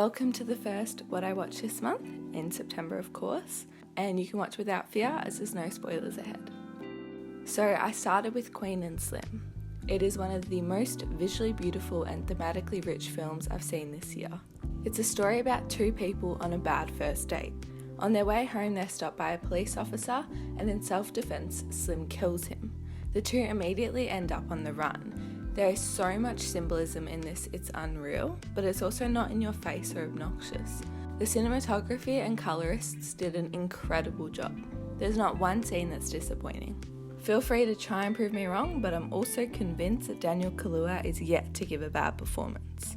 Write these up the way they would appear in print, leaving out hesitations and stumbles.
Welcome to the first What I Watched This Month, in September of course, and you can watch without fear as there's no spoilers ahead. So I started with Queen and Slim. It is one of the most visually beautiful and thematically rich films I've seen this year. It's a story about two people on a bad first date. On their way home they're stopped by a police officer and in self-defense Slim kills him. The two immediately end up on the run. There is so much symbolism in this, it's unreal, but it's also not in your face or obnoxious. The cinematography and colourists did an incredible job. There's not one scene that's disappointing. Feel free to try and prove me wrong, but I'm also convinced that Daniel Kaluuya is yet to give a bad performance.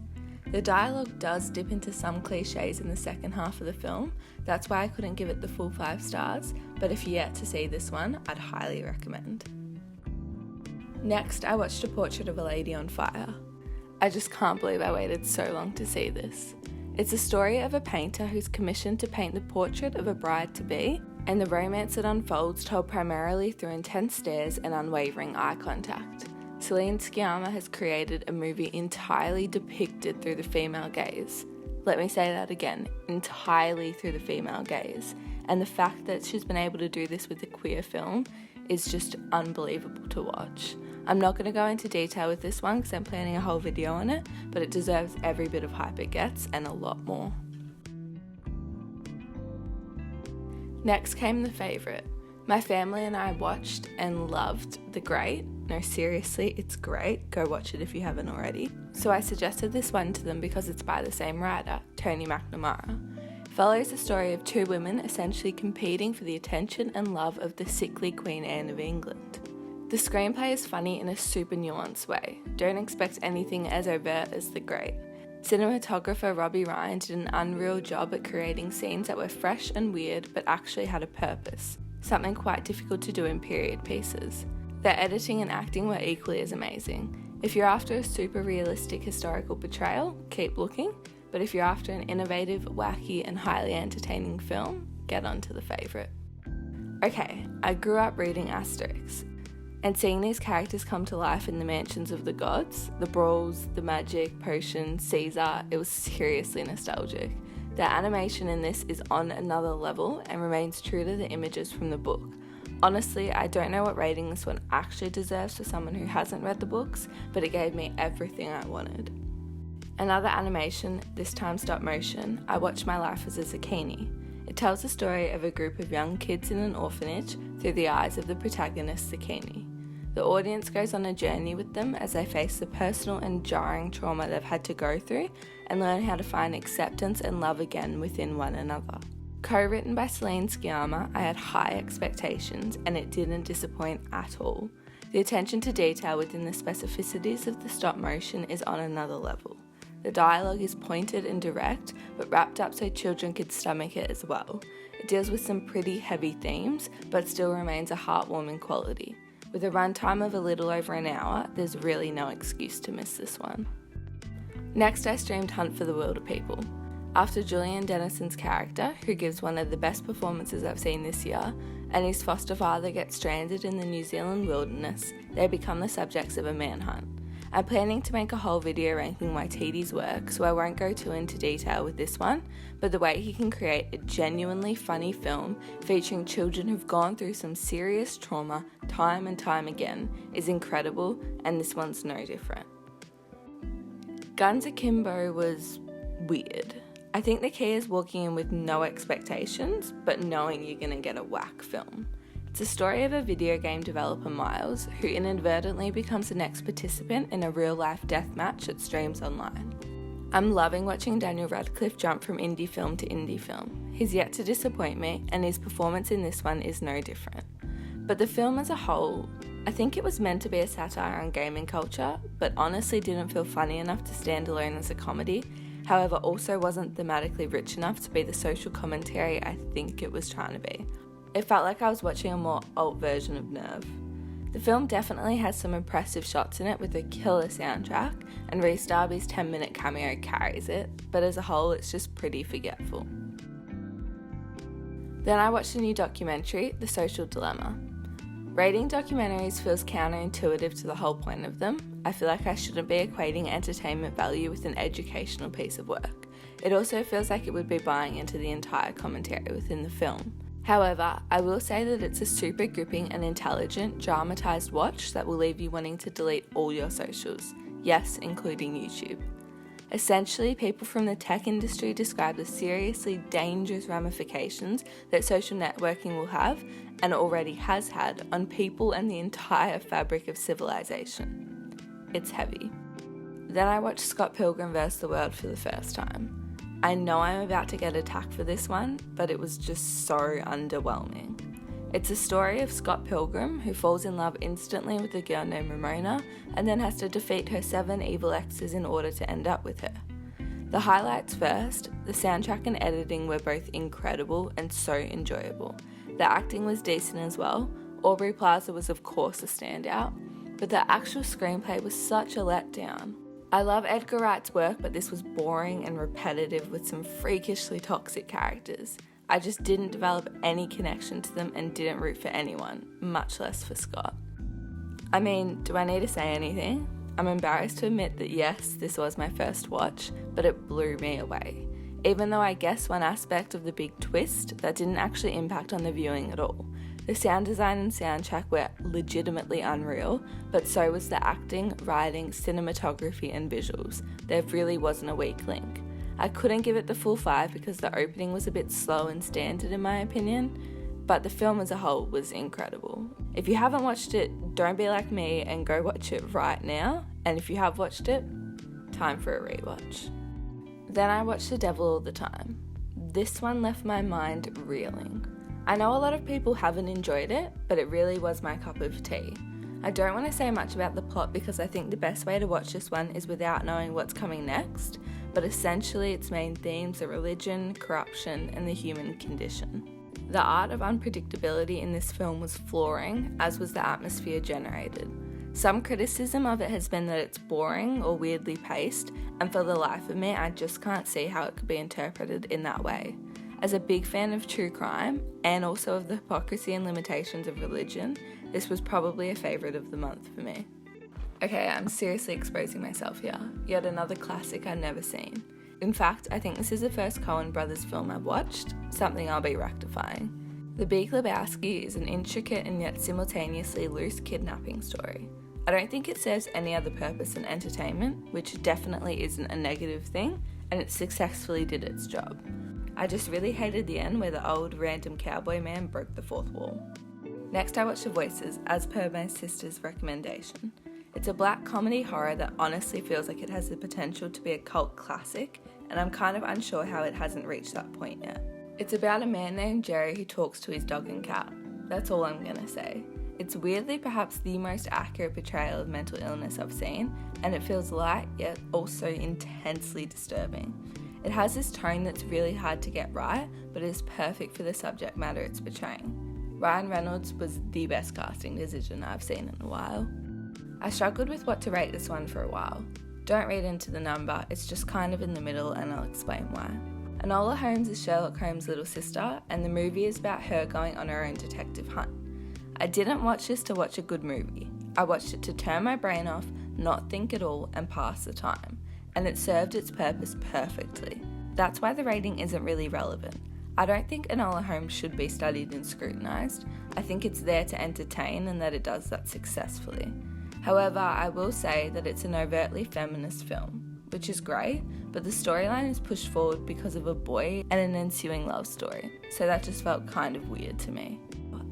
The dialogue does dip into some cliches in the second half of the film, that's why I couldn't give it the full 5 stars, but if you're yet to see this one, I'd highly recommend. Next, I watched A Portrait of a Lady on Fire. I just can't believe I waited so long to see this. It's a story of a painter who's commissioned to paint the portrait of a bride-to-be, and the romance that unfolds told primarily through intense stares and unwavering eye contact. Celine Sciamma has created a movie entirely depicted through the female gaze. Let me say that again, entirely through the female gaze. And the fact that she's been able to do this with a queer film is just unbelievable to watch. I'm not going to go into detail with this one because I'm planning a whole video on it, but it deserves every bit of hype it gets and a lot more. Next came The Favourite. My family and I watched and loved The Great. No, seriously, it's great. Go watch it if you haven't already. So I suggested this one to them because it's by the same writer, Tony McNamara. It follows the story of two women essentially competing for the attention and love of the sickly Queen Anne of England. The screenplay is funny in a super nuanced way. Don't expect anything as overt as The Great. Cinematographer Robbie Ryan did an unreal job at creating scenes that were fresh and weird but actually had a purpose, something quite difficult to do in period pieces. Their editing and acting were equally as amazing. If you're after a super realistic historical portrayal, keep looking, but if you're after an innovative, wacky and highly entertaining film, get on to The Favourite. Okay, I grew up reading Asterix, and seeing these characters come to life in the mansions of the gods, the brawls, the magic, potions, Caesar, it was seriously nostalgic. The animation in this is on another level and remains true to the images from the book. Honestly, I don't know what rating this one actually deserves for someone who hasn't read the books, but it gave me everything I wanted. Another animation, this time stop motion, I watched My Life as a Zucchini. It tells the story of a group of young kids in an orphanage through the eyes of the protagonist Zucchini. The audience goes on a journey with them as they face the personal and jarring trauma they've had to go through and learn how to find acceptance and love again within one another. Co-written by Celine Sciamma, I had high expectations and it didn't disappoint at all. The attention to detail within the specificities of the stop motion is on another level. The dialogue is pointed and direct, but wrapped up so children could stomach it as well. It deals with some pretty heavy themes, but still remains a heartwarming quality. With a runtime of a little over an hour, there's really no excuse to miss this one. Next, I streamed Hunt for the Wilderpeople. After Julian Dennison's character, who gives one of the best performances I've seen this year, and his foster father gets stranded in the New Zealand wilderness, they become the subjects of a manhunt. I'm planning to make a whole video ranking Waititi's work, so I won't go too into detail with this one, but the way he can create a genuinely funny film featuring children who've gone through some serious trauma time and time again is incredible, and this one's no different. Guns Akimbo was weird. I think the key is walking in with no expectations, but knowing you're going to get a whack film. It's a story of a video game developer, Miles, who inadvertently becomes the next participant in a real-life deathmatch that streams online. I'm loving watching Daniel Radcliffe jump from indie film to indie film. He's yet to disappoint me, and his performance in this one is no different. But the film as a whole, I think it was meant to be a satire on gaming culture, but honestly didn't feel funny enough to stand alone as a comedy. However, also wasn't thematically rich enough to be the social commentary I think it was trying to be. It felt like I was watching a more alt version of Nerve. The film definitely has some impressive shots in it with a killer soundtrack, and Rhys Darby's 10-minute cameo carries it, but as a whole it's just pretty forgetful. Then I watched a new documentary, The Social Dilemma. Rating documentaries feels counterintuitive to the whole point of them. I feel like I shouldn't be equating entertainment value with an educational piece of work. It also feels like it would be buying into the entire commentary within the film. However, I will say that it's a super gripping and intelligent, dramatised watch that will leave you wanting to delete all your socials, yes, including YouTube. Essentially, people from the tech industry describe the seriously dangerous ramifications that social networking will have, and already has had, on people and the entire fabric of civilization. It's heavy. Then I watched Scott Pilgrim vs. the World for the first time. I know I'm about to get attacked for this one, but it was just so underwhelming. It's a story of Scott Pilgrim, who falls in love instantly with a girl named Ramona and then has to defeat her 7 evil exes in order to end up with her. The highlights first, the soundtrack and editing were both incredible and so enjoyable. The acting was decent as well. Aubrey Plaza was of course a standout, but the actual screenplay was such a letdown. I love Edgar Wright's work, but this was boring and repetitive with some freakishly toxic characters. I just didn't develop any connection to them and didn't root for anyone, much less for Scott. I mean, do I need to say anything? I'm embarrassed to admit that yes, this was my first watch, but it blew me away. Even though I guess one aspect of the big twist that didn't actually impact on the viewing at all. The sound design and soundtrack were legitimately unreal, but so was the acting, writing, cinematography and visuals. There really wasn't a weak link. I couldn't give it the full 5 because the opening was a bit slow and standard in my opinion, but the film as a whole was incredible. If you haven't watched it, don't be like me and go watch it right now, and if you have watched it, time for a rewatch. Then I watched The Devil All the Time. This one left my mind reeling. I know a lot of people haven't enjoyed it, but it really was my cup of tea. I don't want to say much about the plot because I think the best way to watch this one is without knowing what's coming next, but essentially its main themes are religion, corruption, and the human condition. The art of unpredictability in this film was flooring, as was the atmosphere generated. Some criticism of it has been that it's boring or weirdly paced, and for the life of me, I just can't see how it could be interpreted in that way. As a big fan of true crime, and also of the hypocrisy and limitations of religion, this was probably a favourite of the month for me. Okay, I'm seriously exposing myself here. Yet another classic I've never seen. In fact, I think this is the first Coen Brothers film I've watched, something I'll be rectifying. The Big Lebowski is an intricate and yet simultaneously loose kidnapping story. I don't think it serves any other purpose than entertainment, which definitely isn't a negative thing, and it successfully did its job. I just really hated the end where the old random cowboy man broke the fourth wall. Next I watched The Voices, as per my sister's recommendation. It's a black comedy horror that honestly feels like it has the potential to be a cult classic, and I'm kind of unsure how it hasn't reached that point yet. It's about a man named Jerry who talks to his dog and cat. That's all I'm gonna say. It's weirdly perhaps the most accurate portrayal of mental illness I've seen, and it feels light yet also intensely disturbing. It has this tone that's really hard to get right, but is perfect for the subject matter it's portraying. Ryan Reynolds was the best casting decision I've seen in a while. I struggled with what to rate this one for a while. Don't read into the number, it's just kind of in the middle and I'll explain why. Enola Holmes is Sherlock Holmes' little sister, and the movie is about her going on her own detective hunt. I didn't watch this to watch a good movie. I watched it to turn my brain off, not think at all, and pass the time. And it served its purpose perfectly. That's why the rating isn't really relevant. I don't think Enola Holmes should be studied and scrutinised. I think it's there to entertain and that it does that successfully. However, I will say that it's an overtly feminist film, which is great, but the storyline is pushed forward because of a boy and an ensuing love story, so that just felt kind of weird to me.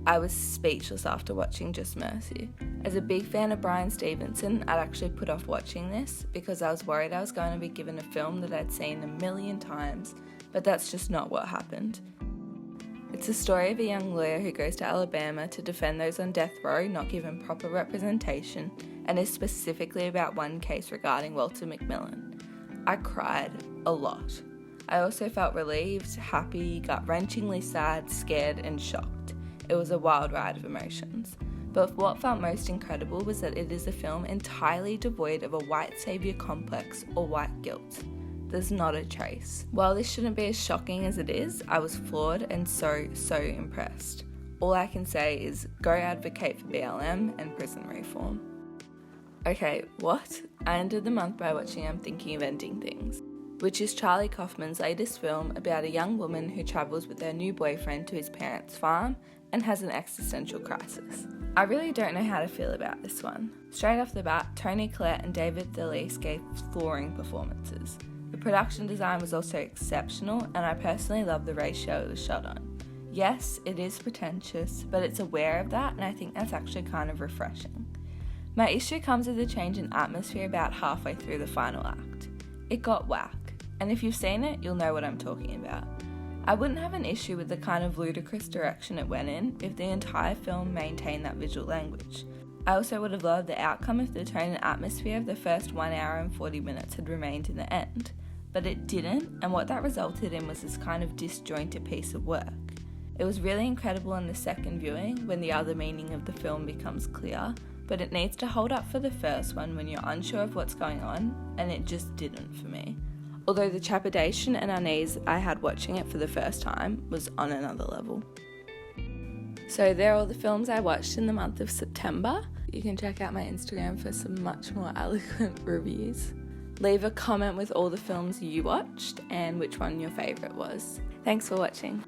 I was speechless after watching Just Mercy. As a big fan of Bryan Stevenson, I'd actually put off watching this because I was worried I was going to be given a film that I'd seen a million times, but that's just not what happened. It's a story of a young lawyer who goes to Alabama to defend those on death row not given proper representation, and is specifically about one case regarding Walter McMillan. I cried a lot. I also felt relieved, happy, gut-wrenchingly sad, scared, and shocked. It was a wild ride of emotions. But what felt most incredible was that it is a film entirely devoid of a white saviour complex or white guilt. There's not a trace. While this shouldn't be as shocking as it is, I was floored and so impressed. All I can say is go advocate for BLM and prison reform. Okay, what? I ended the month by watching I'm Thinking of Ending Things. which is Charlie Kaufman's latest film about a young woman who travels with her new boyfriend to his parents' farm and has an existential crisis. I really don't know how to feel about this one. Straight off the bat, Toni Collette and David Thewlis gave flooring performances. The production design was also exceptional, and I personally love the ratio it was shot on. Yes, it is pretentious, but it's aware of that, and I think that's actually kind of refreshing. My issue comes with the change in atmosphere about halfway through the final act. It got whack, and if you've seen it, you'll know what I'm talking about. I wouldn't have an issue with the kind of ludicrous direction it went in if the entire film maintained that visual language. I also would have loved the outcome if the tone and atmosphere of the first 1 hour and 40 minutes had remained in the end, but it didn't, and what that resulted in was this kind of disjointed piece of work. It was really incredible in the second viewing when the other meaning of the film becomes clear, but it needs to hold up for the first one when you're unsure of what's going on, and it just didn't for me. Although the trepidation and unease I had watching it for the first time was on another level. So there are all the films I watched in the month of September. You can check out my Instagram for some much more eloquent reviews. Leave a comment with all the films you watched and which one your favourite was. Thanks for watching.